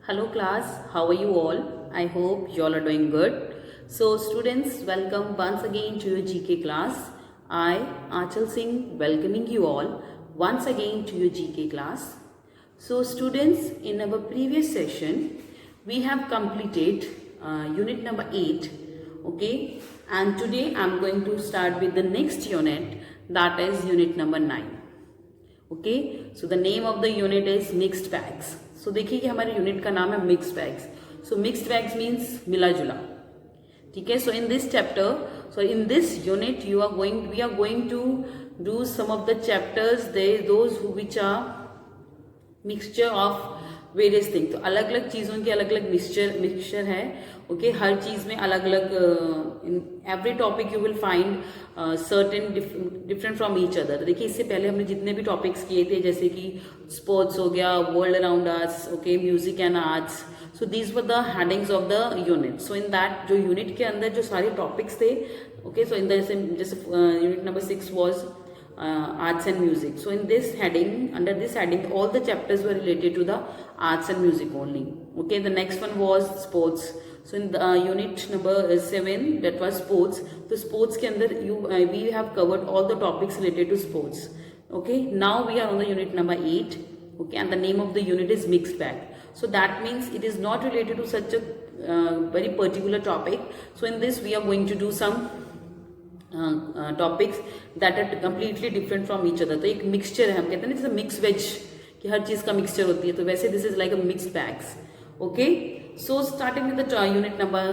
Hello class, how are you all? I hope you all are doing good. So students, welcome once again to your GK class. I, Achal Singh, welcoming you all once again to your GK class. So students, in our previous session, we have completed unit number 8, okay? And today I am going to start with the next unit, that is unit number 9. Okay so the name of the unit is mixed bags. So देखिए कि हमारे unit का नाम है mixed bags. So mixed bags means मिला जुला. ठीक है. So in this chapter, so in this unit we are going to do some of the chapters those which are mixture of various thing. तो अलग अलग चीज़ों की अलग अलग मिक्सचर है. ओके हर चीज़ में अलग अलग in every topic you will find certain different from each other. देखिए इससे पहले हमने जितने भी टॉपिक्स किए थे जैसे कि स्पोर्ट्स हो गया, world around us, okay music and arts. So these were the headings of the unit. So in that जो यूनिट के अंदर जो सारे टॉपिक्स थे, ओके सो इन द जैसे unit number 6 was arts and music. So in this heading, under this heading, all the chapters were related to the arts and music only. Okay, the next one was sports. So in the unit number 7, that was sports. So sports के अंदर we have covered all the topics related to sports. Okay, now we are on the unit number 8. Okay, and the name of the unit is mixed bag. So that means it is not related to such a very particular topic. So in this we are going to do some topics that are completely different from each other. तो एक mixture है, हम कहते हैं ना जैसे mix veg कि हर चीज़ का मिक्सचर होती है, तो वैसे this is like a mixed bags. Okay so starting with the unit number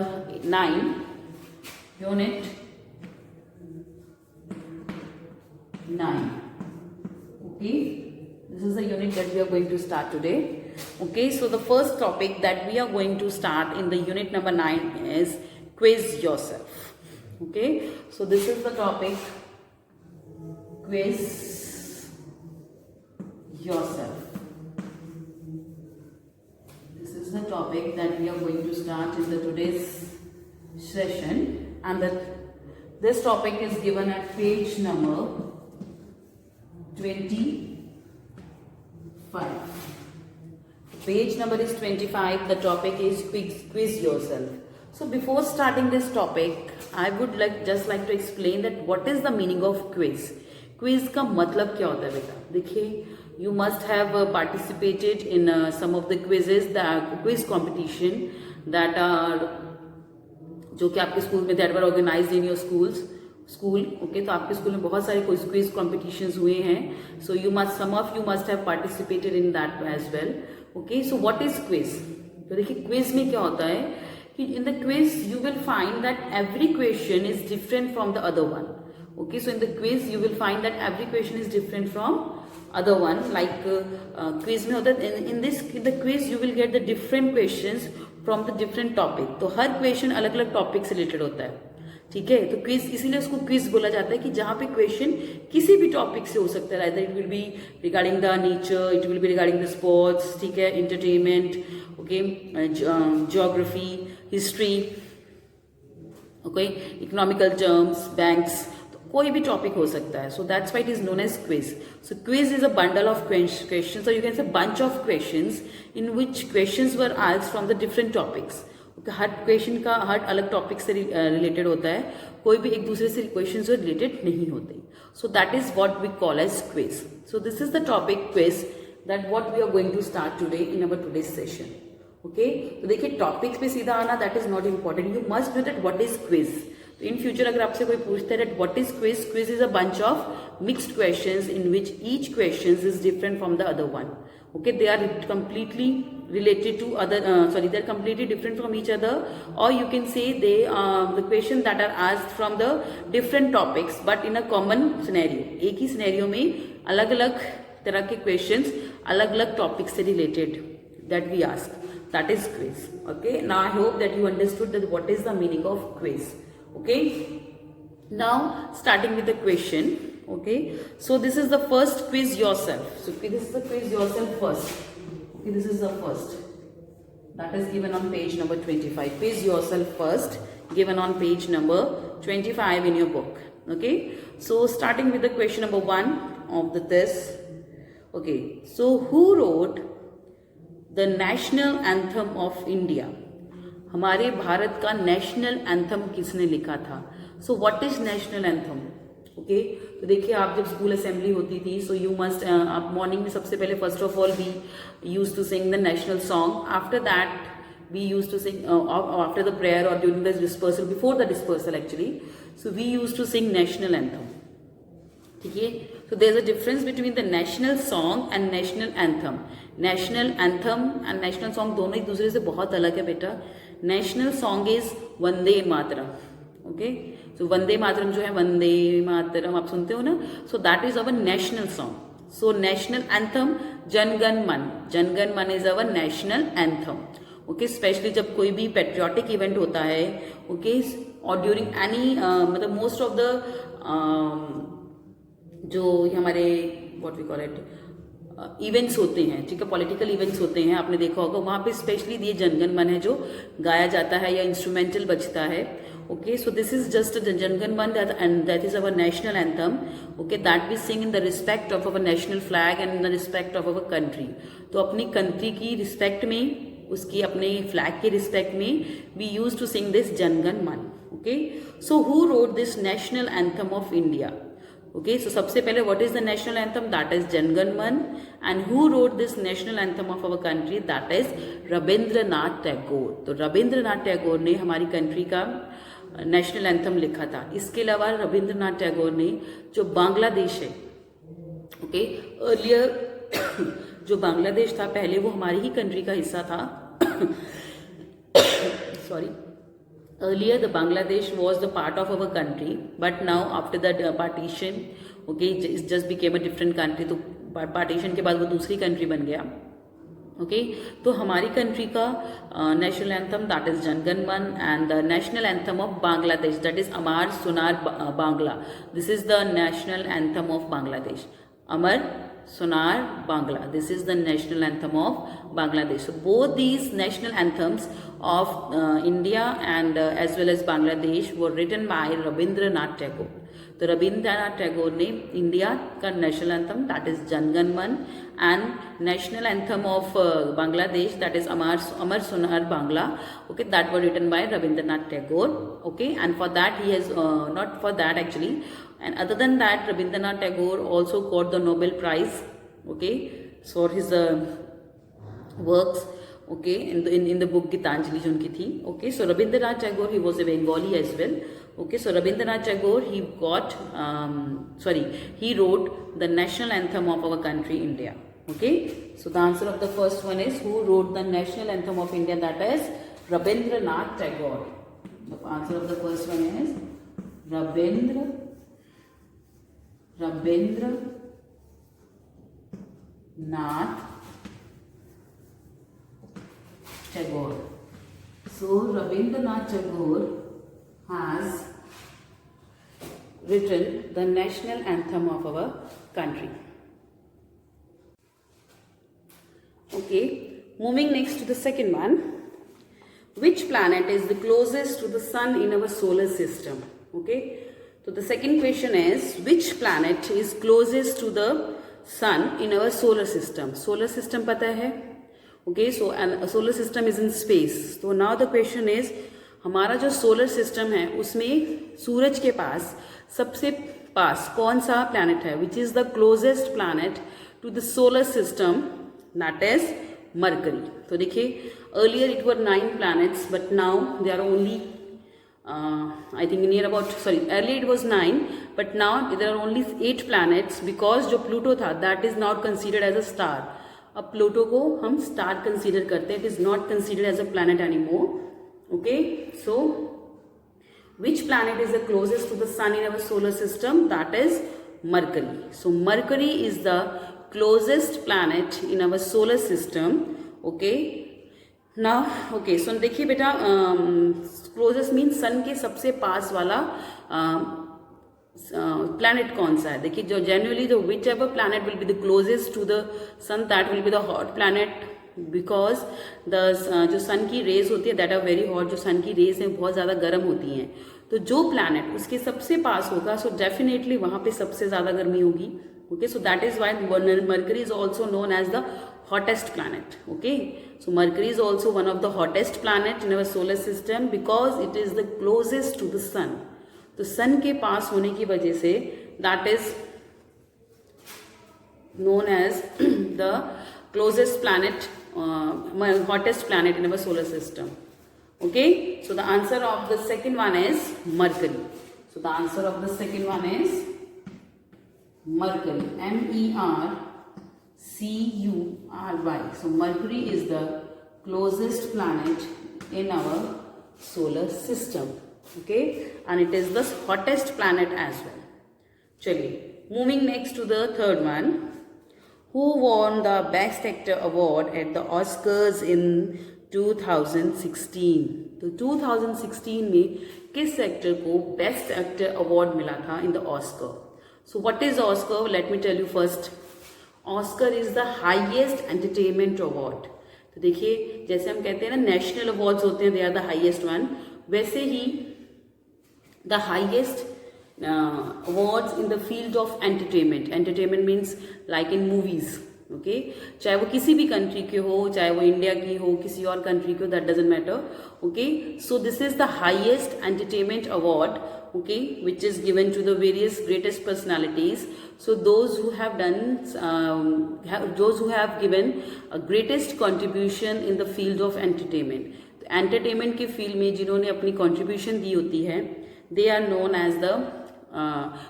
9. Unit 9. Okay this is the unit that we are going to start today. Okay, so the first topic that we are going to start in the unit number 9 is quiz yourself. Okay, so this is the topic, quiz yourself. This is the topic that we are going to start in the today's session, and this topic is given at page number 25. Page number is 25. The topic is quiz yourself. So before starting this topic, I would like to explain that what is the meaning of quiz. Quiz का मतलब क्या होता है बेटा? देखिए, you must have participated in some of the quizzes, the quiz competition that are जो कि आपके स्कूल में that were organized in your school. Okay तो आपके स्कूल में बहुत सारे क्विज कॉम्पिटिशन्स हुए हैं. सो some of you must have participated in that as well. Okay so what is quiz? तो देखिए क्विज में क्या होता है कि in the quiz you will find that every question is different from the other one. Okay, so in the quiz you will find that every question is different from other one. Like quiz में होता है in the quiz you will get the different questions from the different topic. तो हर question अलग अलग topic से related होता है. ठीक है, तो क्विज इसीलिए उसको क्विज बोला जाता है कि जहाँ पे क्वेश्चन किसी भी टॉपिक से हो सकता है. It will be regarding the nature, it will be regarding the sports, ठीक है, entertainment, okay, geography, history, okay, economical terms, banks, तो कोई भी टॉपिक हो सकता है. So that's why it is known as quiz. So quiz is a bundle of questions, और you can say bunch of questions in which questions were asked from the different topics. हर question का हर अलग topic से related होता है, कोई भी एक दूसरे से क्वेश्चन से रिलेटेड नहीं होते. So that is what we call as quiz. So this is the topic quiz that what we are going to start today in our today's session. Okay तो देखिए टॉपिक्स पे सीधा आना that is not important. You must know that what is quiz. तो in future अगर आपसे कोई पूछता है that what is quiz, quiz is a bunch of mixed questions in which each question is different from the other one. Okay, they are completely related to other they are completely different from each other, or you can say they the questions that are asked from the different topics but in a common scenario. एक ही scenario में अलग अलग तरह के questions अलग अलग topics से related that we ask, that is quiz. Okay, now I hope that you understood that what is the meaning of quiz. Okay, now starting with the question. Okay, so this is the first quiz yourself. So this is the quiz yourself first. Okay, this is the first that is given on page number 25. Quiz yourself first, given on page number 25 in your book. Okay, so starting with the question number 1 of this. Okay, so who wrote the national anthem of India, हमारे भारत का national anthem किसने लिखा था? So what is national anthem? Okay, तो देखिए आप जब स्कूल असेंबली होती थी, सो यू मस्ट, आप मॉर्निंग में सबसे पहले first of all we use to sing the national song, after that we used to sing after the prayer or during the dispersal, before the dispersal actually, so we used to sing national anthem. ठीक है, so there's a difference between the national song and national anthem. national anthem and national song दोनों एक दूसरे से बहुत अलग है बेटा. national song is Vande Mataram. Okay, so Vande Mataram जो है, वंदे मातरम आप सुनते हो ना, so that is our national song. So national anthem Janagana Mana, Janagana Mana is our national anthem. Okay, specially जब कोई भी पेट्रियाटिक इवेंट होता है, ओके, और ड्यूरिंग एनी मतलब मोस्ट ऑफ द जो हमारे what we call it events होते हैं, ठीक है, पॉलिटिकल इवेंट्स होते हैं, आपने देखा होगा वहाँ पे स्पेशली ये जनगण मन है जो गाया जाता है या इंस्ट्रूमेंटल बजता है. Okay, so this is just Janagana Mana and that is our national anthem. Okay, that we sing in the respect of our national flag and in the respect of our country. तो अपनी कंट्री की respect में, उसकी अपने flag के respect में we use to sing this Janagana Mana. Okay, so who wrote this national anthem of India? Okay, so सबसे पहले what is the national anthem? That is Janagana Mana. And who wrote this national anthem of our country? That is Rabindranath Tagore. तो रविंद्रनाथ टैगोर ने हमारी country का national anthem लिखा था. इसके अलावा रविंद्रनाथ टैगोर ने जो बांग्लादेश है, ओके, अर्लियर जो बांग्लादेश था पहले वो हमारी ही कंट्री का हिस्सा था. Sorry, earlier the Bangladesh was the part of our country, but now after that partition, okay, it just became a different country. तो पार्टीशन के बाद वो दूसरी कंट्री बन गया. ओके, तो हमारी कंट्री का national anthem that is Janagana Mana, and the national anthem of Bangladesh that is Amar Sonar Bangla. This is the national anthem of Bangladesh. Amar Sonar Bangla, this is the national anthem of Bangladesh. So both these national anthems of India and as well as Bangladesh were written by Rabindranath Tagore. तो रविंद्रनाथ टैगोर ने India का national anthem that is Janagana Mana and national anthem of Bangladesh that is Amar Sonar Bangla, okay, that were written by Rabindranath Tagore. Okay, and for that he has not for that actually, and other than that Rabindranath Tagore also got the Nobel Prize, okay, for his works, okay, in the book Gitanjali जो उनकी थी. Okay, so Rabindranath Tagore, he was a Bengali as well. Okay, so Rabindranath Tagore, he got he wrote the national anthem of our country India. Okay, so the answer of the first one is who wrote the national anthem of India? That is Rabindranath Tagore. The answer of the first one is Rabindranath Tagore. So Rabindranath Tagore has written the national anthem of our country. Okay, moving next to the second one. Which planet is the closest to the sun in our solar system? Okay, so the second question is which planet is closest to the sun in our solar system? Solar system पता है? Okay, so and a solar system is in space. So now the question is हमारा जो solar system है उसमें सूरज के पास सबसे पास कौन सा प्लैनेट है? Which is the closest planet to the solar system? That is Mercury. तो देखिए earlier it were 9 planets but now they are only I think near about, sorry, earlier it was 9 but now there are only 8 planets because जो Pluto था that is not considered as a star. अब Pluto को हम star consider करते हैं. It is not considered as a planet anymore. Okay, so which planet is the closest to the sun in our solar system? That is Mercury. So Mercury is the closest planet in our solar system. Okay, now okay, so देखिए बेटा closest means sun के सबसे पास वाला planet कौन सा है? देखिए जो generally the whichever planet will be the closest to the sun that will be the hot planet. Because the जो सन की रेज होती है दैट आर वेरी हॉट, जो सन की रेज है बहुत ज़्यादा गर्म होती हैं. तो जो प्लैनेट उसके सबसे पास होगा सो डेफिनेटली वहाँ पे सबसे ज़्यादा गर्मी होगी. Okay, so that is why Mercury is also known as the hottest planet. Okay, so Mercury is also one of the hottest planet in our solar system because it is the closest to the sun. तो सन के पास होने की वजह से that is known as the closest planet, hottest planet in our solar system. Okay, so the answer of the second one is Mercury. So the answer of the second one is Mercury. Mercury. So Mercury is the closest planet in our solar system. Okay, and it is the hottest planet as well. Chaliye, moving next to the third one. Who won the Best Actor award at the Oscars in 2016? तो 2016 में किस actor को best actor award मिला था in the Oscar? So what is Oscar? Let me tell you first. Oscar is the highest entertainment award. तो देखिए, जैसे हम कहते हैं ना नेशनल अवार्ड्स होते हैं, they are the highest one, वैसे ही the highest awards in the field of entertainment. Entertainment means like in movies. Okay, चाहे वो किसी भी कंट्री के हो, चाहे वो इंडिया की हो, किसी और कंट्री की हो, that doesn't matter. Okay, so this is the highest entertainment award, okay, which is given to the various greatest personalities. So those who have done those who have given a greatest contribution in the field of entertainment. Entertainment के field में जिन्होंने अपनी contribution दी होती है, they are known as the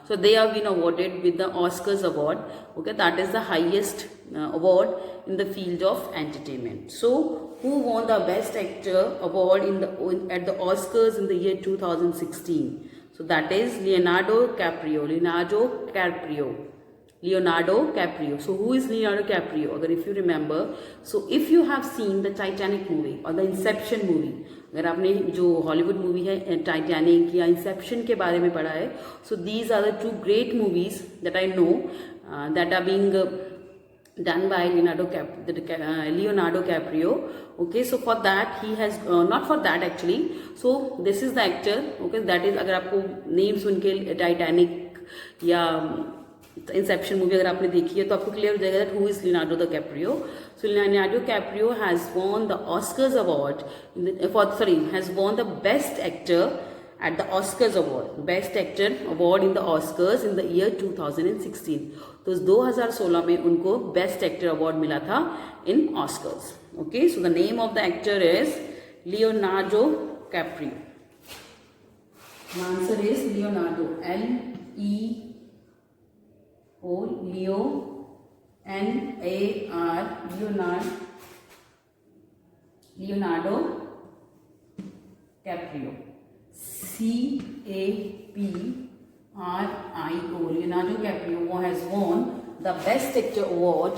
so they have been awarded with the Oscars award. Okay, that is the highest award in the field of entertainment. So who won the best actor award at the Oscars in the year 2016? So that is Leonardo DiCaprio. So who is Leonardo DiCaprio? अगर if you remember, so if you have seen the Titanic movie or the Inception movie, अगर आपने जो Hollywood movie है Titanic या Inception के बारे में पढ़ा है, so these are the two great movies that I know that are being done by Leonardo DiCaprio. Okay, so for that he has not for that actually. So this is the actor. Okay, that is, अगर आपको name सुन के Titanic या Inception movie अगर आपने देखी है तो आपको क्लियर हो जाएगा that who is Leonardo DiCaprio. So Leonardo DiCaprio has won the Oscars award has won the best actor at the Oscars award, best actor award in the Oscars in the year 2016. तो 2016 में उनको best actor award मिला था in Oscars. Okay, so the name of the actor is Leonardo Caprio. The answer is Leonardo, L-E-O, Leo, N-A-R, Leonardo Caprio, C-A-P-R-I-O. Leonardo DiCaprio has won the Best Actor award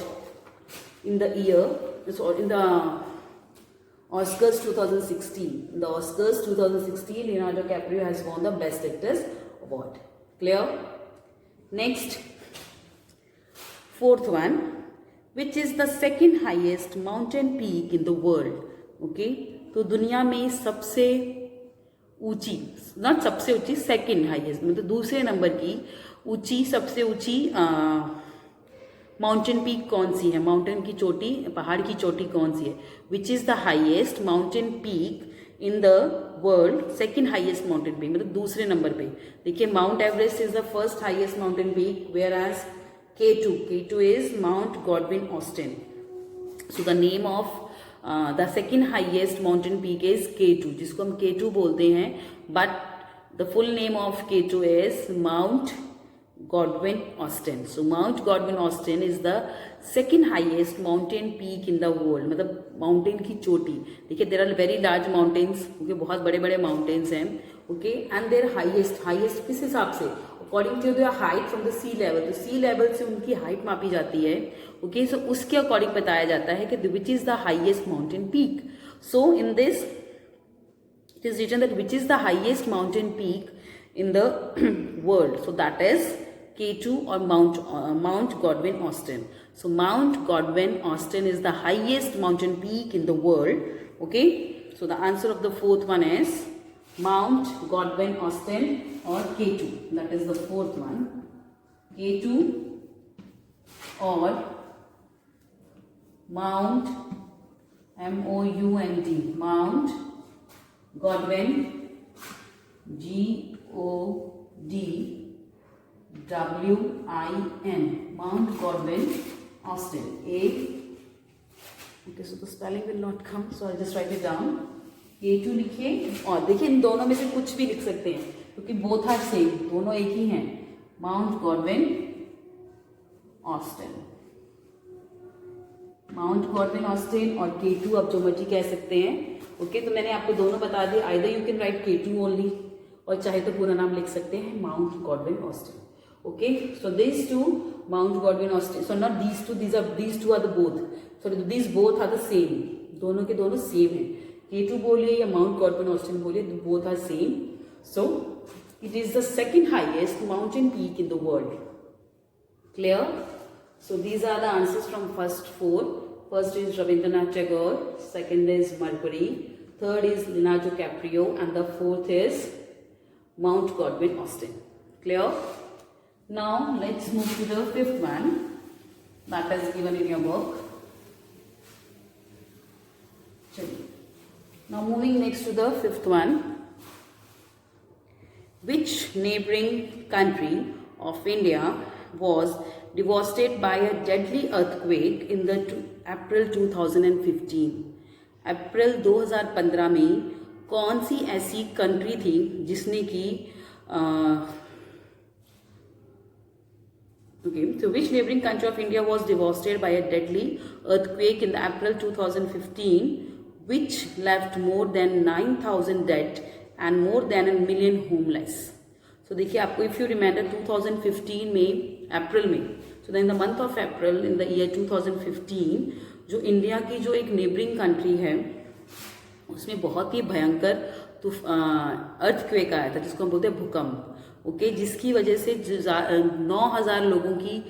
in the year, in the Oscars 2016. In the Oscars 2016, Leonardo DiCaprio has won the Best Actors award. Clear? Next, fourth one, which is the second highest mountain peak in the world? Okay, तो दुनिया में सबसे ऊंची, not सबसे ऊंची, second highest, मतलब दूसरे number की ऊंची, सबसे ऊंची माउंटेन पीक कौन सी है? माउंटेन की चोटी, पहाड़ की चोटी कौन सी है? Which is the highest mountain peak in the world? Second highest mountain peak, मतलब दूसरे नंबर पे. देखिए, Mount Everest is the first highest mountain peak, whereas K2 is Mount Godwin Austen. So the name of the second highest mountain peak is K2, जिसको हम K2 बोलते हैं, but the full name of K2 is Mount Godwin Austen. So Mount Godwin Austen is the second highest mountain peak in the world. मतलब mountain की चोटी. देखिए, there are very large mountains, okay, बहुत बड़े बड़े mountains हैं, okay, and their highest किस हिसाब से? According to the height from the sea level. तो सी लेवल से उनकी हाइट मापी जाती है. ओके, सो उसके अकॉर्डिंग बताया जाता है कि which is the highest mountain peak. So in this it is written that which is the highest mountain peak in the world. So that is K2 or Mount Godwin Austen. So Mount Godwin Austen is the highest mountain peak in the world. Okay, so the answer of the fourth one is Mount Godwin Austen or K2. That is the fourth one. K2 or Mount, M-O-U-N-T, Mount Godwin, G-O-D-W-I-N, Mount Godwin, Austen. Okay, so the spelling will not come, so I'll just write it down. K2 लिखिए, और देखिए इन दोनों में से कुछ भी लिख सकते हैं क्योंकि बोथ आर सेम, दोनों एक ही हैं. Mount Godwin, Austin. Mount Godwin, Austin और K2 आप जो मर्जी कह सकते हैं. ओके, तो मैंने आपको दोनों बता दिए. Either you can write K2 only, और चाहे तो पूरा नाम लिख सकते हैं mount Godwin, Austin. Okay, so these two, Mount Godwin, Austen. So not these two. These two are the both. So these both are the same. दोनों के दोनों सेम हैं. K2 बोलिए या Mount Godwin, Austen बोलिए, both are same. So it is the second highest mountain peak in the world. Clear? So these are the answers from first four. First is Rabindranath Tagore. Second is Marbury. Third is Leonardo DiCaprio, and the fourth is Mount Godwin, Austen. Clear? Now let's move to the fifth one that is given in your book. Now moving next to the fifth one. Which neighboring country of India was devastated by a deadly earthquake in the April 2015? April 2015 में कौन सी ऐसी country थी जिसने की Okay, so which neighboring country of India was devastated by a deadly earthquake in the April 2015, which left more than 9,000 dead and more than 1 million homeless? So देखिए आपको, if you remember 2015 में, अप्रैल में, so in the month of April in the year 2015, जो India की जो एक neighbouring country है उसमें बहुत ही भयंकर अर्थक्वेक आया था, जिसको हम बोलते हैं भूकंप. ओके, जिसकी वजह से 9,000 लोगों की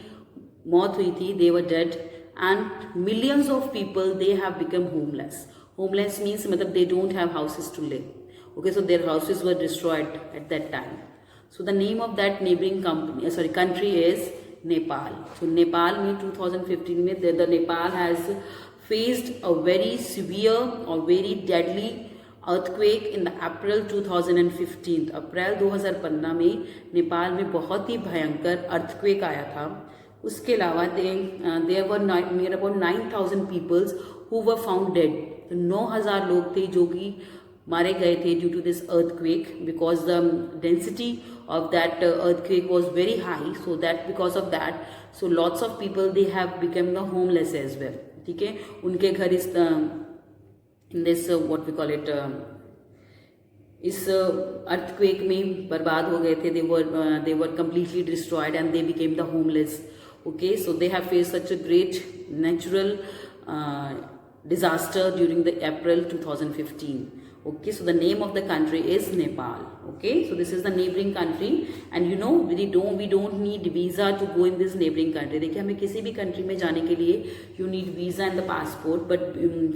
मौत हुई थी. They were dead and millions of people they have become homeless. Homeless means मतलब they don't have houses to live. Okay, so their houses were destroyed at that time. So the name of that neighbouring country is Nepal. So Nepal में 2015 में the Nepal has faced a very severe और very deadly earthquake in the April 2015. April 2015 में नेपाल में बहुत ही भयंकर earthquake आया था. उसके अलावा there were near about 9,000 peoples who were found dead. 9,000 लोग थे जो कि मारे गए थे due to this earthquake, because the density of that earthquake was very high. So that because of that, so lots of people they have become the homeless as well. ठीक है, उनके घर इस in this what we call it इस earthquake में बर्बाद हो गए थे. they were completely destroyed and they became the homeless. Okay, so they have faced such a great natural disaster during the April 2015. Okay, so the name of the country is Nepal. Okay, so this is the neighboring country, and you know we don't need visa to go in this neighboring country. देखिए हमें किसी भी country में जाने के लिए you need visa and the passport, but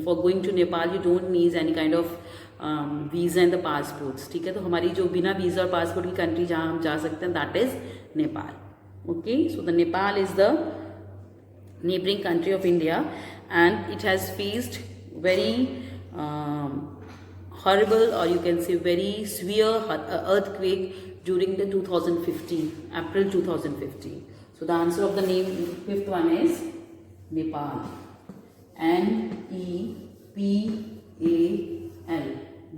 for going to Nepal you don't need any kind of visa and the passports. ठीक है, तो हमारी जो बिना visa और passport की country जहाँ हम जा सकते हैं that is Nepal. Okay, so the Nepal is the neighboring country of India, and it has faced very horrible, or you can say very severe earthquake during the 2015, April 2015. So the answer of the name, fifth one is Nepal. Nepal.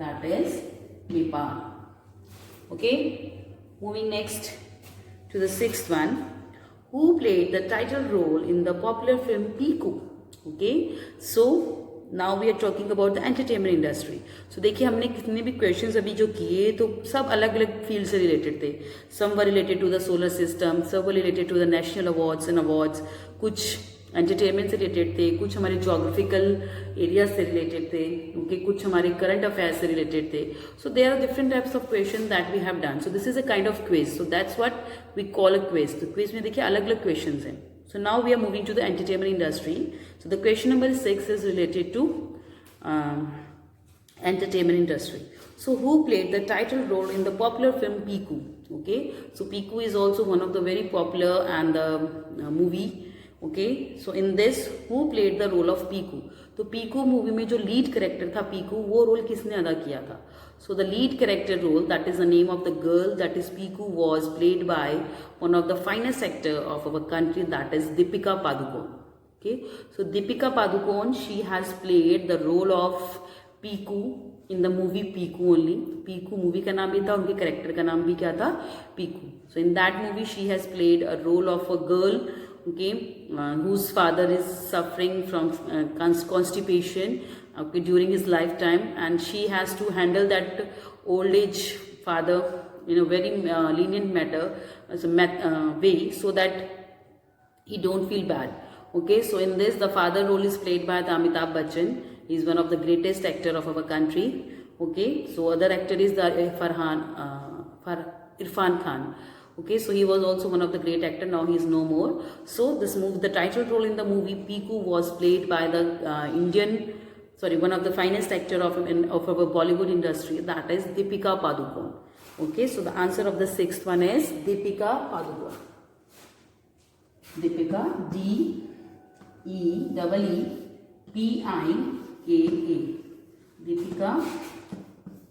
That is Nepal. Okay, moving next to the sixth one. Who played the title role in the popular film Piku? Okay, so now we are talking about the entertainment industry. So देखिए हमने कितने भी questions अभी जो किए तो सब अलग अलग फील्ड से रिलेटेड थे. Some were related to the solar system, some were related to the national awards and awards, कुछ एंटरटेनमेंट से रिलेटेड थे, कुछ हमारे जोग्राफिकल एरिया से रिलेटेड थे, ओके, कुछ हमारे करंट अफेयर्स से रिलेटेड थे. So there are different types of question that we have done. So this is a kind of quiz. So that's what we call a quiz. तो quiz में देखिए अलग अलग क्वेश्चन हैं. So now we are moving to the entertainment industry. So the question number 6 is related to entertainment industry. So who played the title role in the popular film Piku? Okay, so Piku is also one of the very popular and movie. Okay, so in this who played the role of Piku? तो Piku movie में जो lead character था पीकू, वो role किसने अदा किया था? So the lead character role, that is the name of the girl, that is Piku, was played by one of the finest actor of our country, that is Deepika Padukone. Okay, so Deepika Padukone, she has played the role of Piku in the movie Piku only. Piku movie का नाम भी था, उनके character का नाम भी क्या था? Piku. So in that movie she has played a role of a girl, okay, whose father is suffering from constipation, okay, during his lifetime, and she has to handle that old age father in a very lenient matter, as a way, so that he don't feel bad. Okay, so in this the father role is played by Amitabh Bachchan. He is one of the greatest actor of our country. Okay, so other actor is the Irfan Khan. Okay, so he was also one of the great actor. Now he is no more. So this movie, the title role in the movie Piku was played by the one of the finest actor of our Bollywood industry. That is Deepika Padukone. Okay, so the answer of the sixth one is Deepika Padukone. Deepika, D-E-E-P-I-K-A. Deepika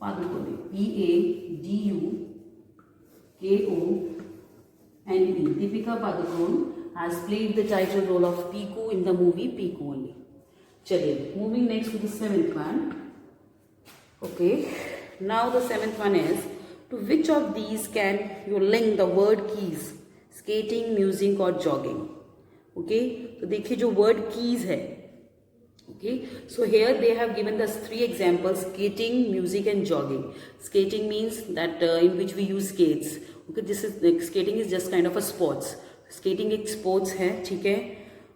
Padukone. P-A-D-U-K-O-N-E. Deepika Padukone has played the title role of Piku in the movie Piku only. चलिए, moving next to the seventh one. Okay, now the seventh one is, to which of these can you link the word keys? Skating, music और jogging. Okay, तो देखिए जो word keys है, okay, so here they have given the 3 examples, skating, music and jogging. Skating means that in which we use skates. Okay, this is skating is just kind of a sports. Skating एक sports है, ठीक है.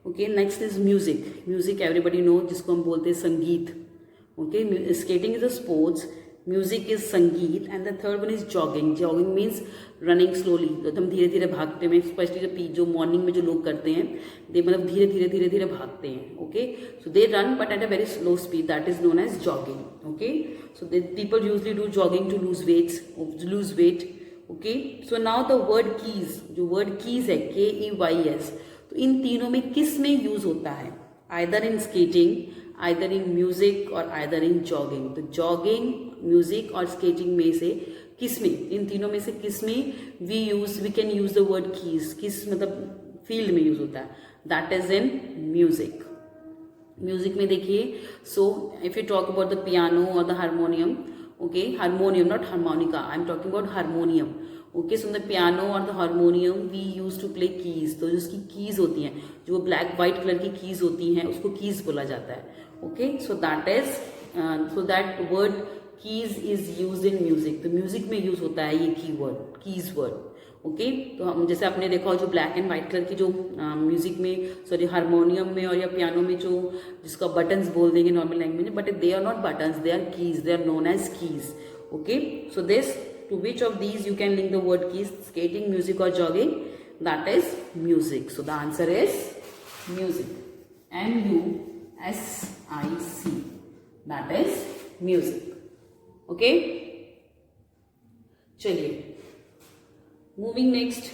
Okay, next is music. Music everybody know, जिसको हम बोलते हैं संगीत. Okay, skating is a sports, music is संगीत, and the third one is jogging. Jogging means running slowly, तो हम धीरे धीरे भागते हैं. स्पेशली जो मॉर्निंग में जो लोग करते हैं, दे मतलब धीरे धीरे भागते हैं. Okay, so they run but at a very slow speed, that is known as jogging. Okay, so they people usually do jogging to lose weight. Okay, so now the word keys, जो word keys है KEYS, तो इन तीनों में किस में use होता है? Either in skating, either in music और आइदर इन जॉगिंग. तो जॉगिंग, म्यूजिक और स्केटिंग में से किस में, इन तीनों में से किस में we can use the word keys? किस मतलब फील्ड में यूज होता है? That is in music. Music में देखिए, so if you talk about the piano और the harmonium, okay, harmonium not harmonica, I am talking about harmonium. Okay, so the piano और the harmonium we use to play keys. तो जो उसकी keys होती हैं, जो ब्लैक वाइट कलर की keys होती हैं, उसको कीज बोला जाता है. Okay, so that word keys is use in music. तो म्यूजिक में यूज होता है ये कीज वर्ड. ओके, तो हम जैसे आपने देखा जो ब्लैक एंड व्हाइट कलर की जो म्यूजिक में, सॉरी हारमोनियम में और या पियानो में जो जिसका बटन्स बोल देंगे नॉर्मल लैंग्वेज में, but they are not buttons, they are keys, they are known as keys. Okay, so this, to which of these you can link the word keys? Skating, music और jogging? That is music. So the answer is music. MUSIC. That is music. Okay, चलिए, moving next.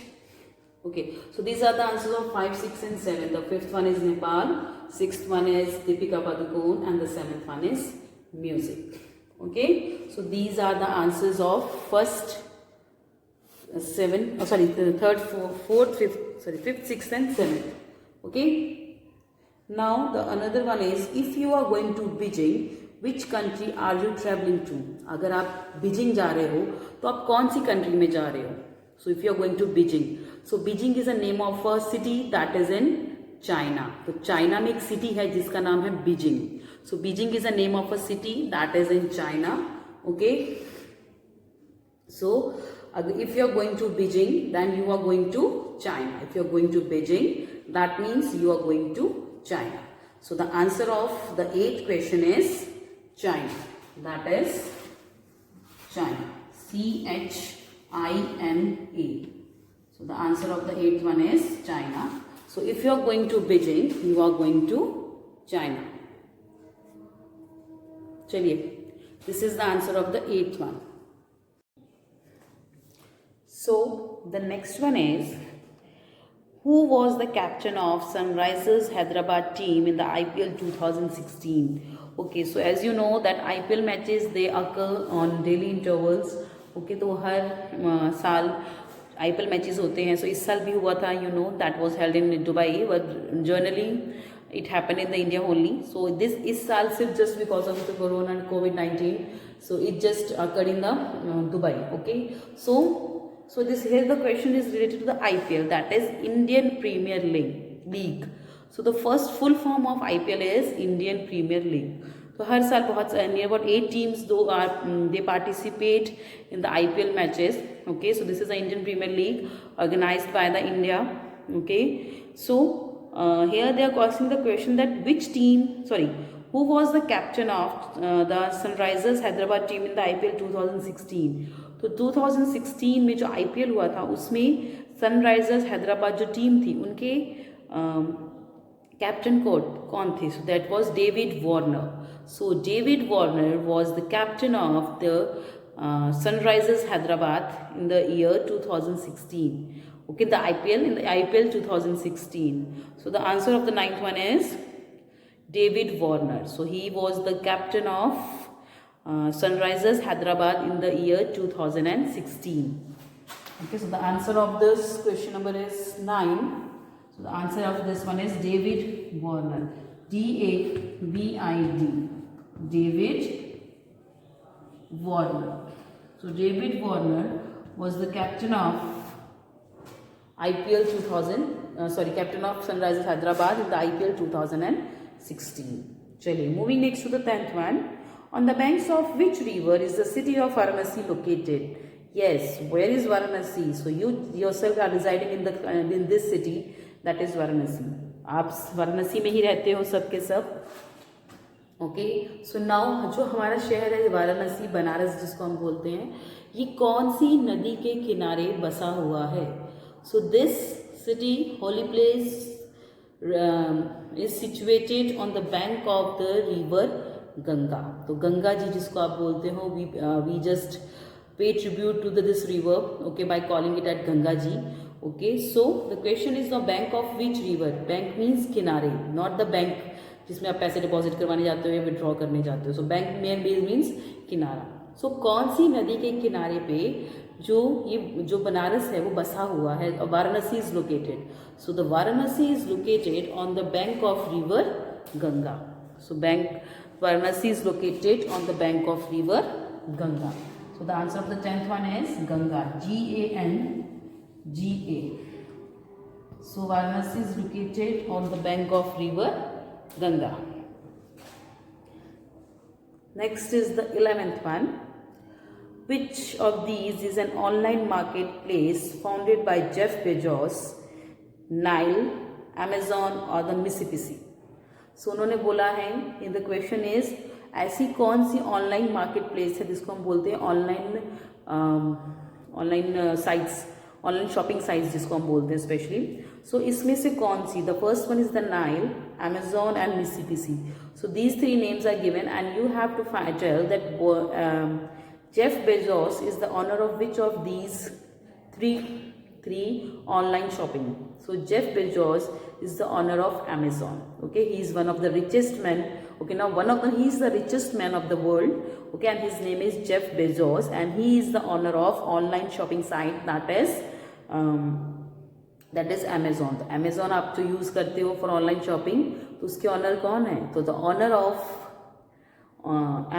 Okay, so these are the answers of 5, 6 and 7. The 5th one is Nepal, 6th one is Deepika Padukone, and the 7th one is music. Okay, so these are the answers of first 7, the third, fourth, fifth, 5th, 6th and 7th. Okay, now the another one is, if you are going to Beijing, which country are you traveling to? अगर आप Beijing जा रहे हो तो आप कौन सी country में जा रहे हो? So if you are going to Beijing, so Beijing is a name of a city that is in China. तो चाइना में एक सिटी है जिसका नाम है Beijing. So Beijing is a name of a city that is in China. Okay, so if you are going to Beijing, then you are going to China. If you are going to Beijing, that means you are going to China. So the answer of the 8th question is China. That is China. CHINA. So the answer of the 8th one is China. So if you are going to Beijing, you are going to China. चलिए, this is the answer of the 8th one. So the next one is, Who was the captain of Sunrisers Hyderabad team in the IPL 2016? Okay, so as you know that IPL matches they occur on daily intervals. Okay, तो हर साल IPL matches होते हैं. So इस साल भी हुआ था, you know, that was held in Dubai, but generally it happened in the India only. So this इस साल सिर्फ just because of the corona and COVID-19, so it just occurred in the Dubai. Okay, so this here the question is related to the IPL, that is Indian Premier League. So the first full form of IPL is Indian Premier League. So हर साल बहुत near about 8 teams though are they participate in the IPL matches. Okay, so this is the Indian Premier League organized by the India. Okay, so here they are asking the question that who was the captain of the Sunrisers Hyderabad team in the IPL 2016? तो 2016 में जो IPL हुआ था उसमें Sunrisers Hyderabad जो team थी उनके captain कौन थे? So that was David Warner. So David Warner was the captain of the Sunrisers Hyderabad in the year 2016. Okay, in the IPL 2016. So the answer of the ninth one is David Warner. So he was the captain of Sunrisers Hyderabad in the year 2016. Okay, so the answer of this question number is 9. So the answer of this one is David Warner. D-A-V-I-D. David Warner. So David Warner was the captain of captain of Sunrisers Hyderabad in the IPL 2016. Chaliye, moving next to the 10th one. On the banks of which river is the city of Varanasi located? Yes, where is Varanasi? So you yourself are residing in this city, that is Varanasi. आप वाराणसी में ही रहते हो सब के सब. Okay, so now जो हमारा शहर है वाराणसी, बनारस जिसको हम बोलते हैं, ये कौन सी नदी के किनारे बसा हुआ है? So this city holy place is situated on the bank of the river Ganga. तो गंगा जी जिसको आप बोलते हो, we just pay tribute to this river, okay, by calling it at Ganga ji. Okay, so the question is the bank of which river. Bank means किनारे, not the bank जिसमें आप पैसे deposit करवाने जाते हो या विड्रॉ करने जाते हो. सो बैंक मीन्स किनारा. सो कौन सी नदी के किनारे पे जो बनारस है वो बसा हुआ है? Varanasi is located. So the Varanasi is located on the bank of river Ganga. So Varanasi is located on the bank of river Ganga. So the answer of the 10th one is Ganga. G-A-N-G-A. So Varanasi is located on the bank of river Ganga. Next is the 11th one. Which of these is an online marketplace founded by Jeff Bezos, Nile, Amazon or the Mississippi? सो उन्होंने बोला है in the question is ऐसी कौन सी online market place है जिसको हम बोलते हैं online sites, online shopping sites जिसको हम बोलते हैं स्पेशली. सो इसमें से कौन सी? The first one is the Nile, Amazon and Mississippi. So these 3 names are given and you have to tell that Jeff Bezos is the owner of which of these three online shopping. So Jeff Bezos is the owner of Amazon. Okay, he is one of the richest men. Okay, now he is the richest man of the world. Okay, and his name is Jeff Bezos and he is the owner of online shopping site that is Amazon. तो Amazon आप जो use करते हो for online shopping, तो उसके honour कौन है? तो the owner of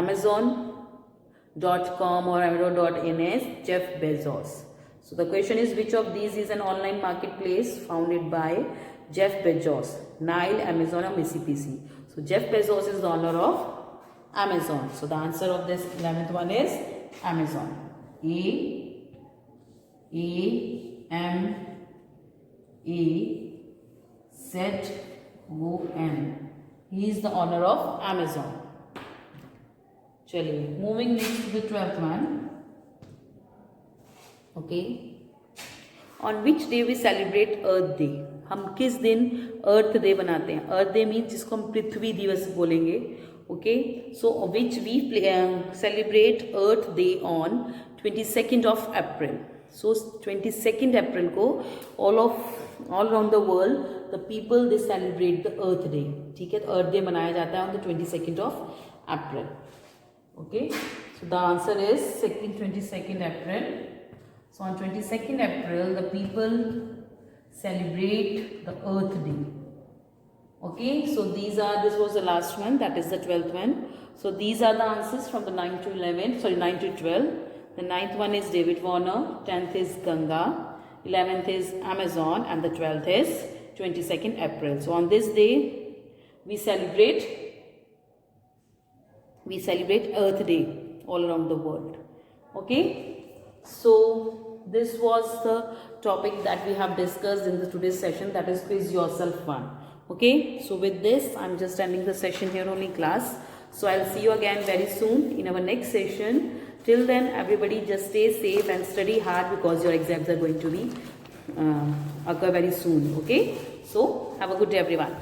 Amazon.com or Amazon.in is Jeff Bezos. So the question is which of these is an online marketplace founded by Jeff Bezos? Nile, Amazon or Mississippi? So Jeff Bezos is the owner of Amazon. So the answer of this 11th one is Amazon. A-M-A-Z-O-N. He is the owner of Amazon. चलिए, moving next to the 12th one. Okay, on which day we celebrate earth day? हम किस दिन अर्थ day बनाते हैं? अर्थ day means जिसको हम पृथ्वी दिवस बोलेंगे. Okay, so which we celebrate earth day on 22nd of April. सो 22nd अप्रैल को all of all around the world, the people they celebrate the Earth Day. ठीक है, Earth Day मनाया जाता है on the 22nd of April. Okay, so the answer is 22nd April. So on 22nd April, the people celebrate the Earth Day. Okay, so this was the last one, that is the 12th one. So these are the answers from the 9 to 11, sorry 9 to 12. The 9th one is David Warner, 10th is Ganga, 11th is Amazon, and the 12th is 22nd April. So on this day, we celebrate Earth Day all around the world. Okay, so this was the topic that we have discussed in the today's session, that is quiz yourself one. Okay, so with this I'm just ending the session here only, class. So I'll see you again very soon in our next session. Till then, everybody just stay safe and study hard, because your exams are going to be occur very soon. Okay, so have a good day everyone.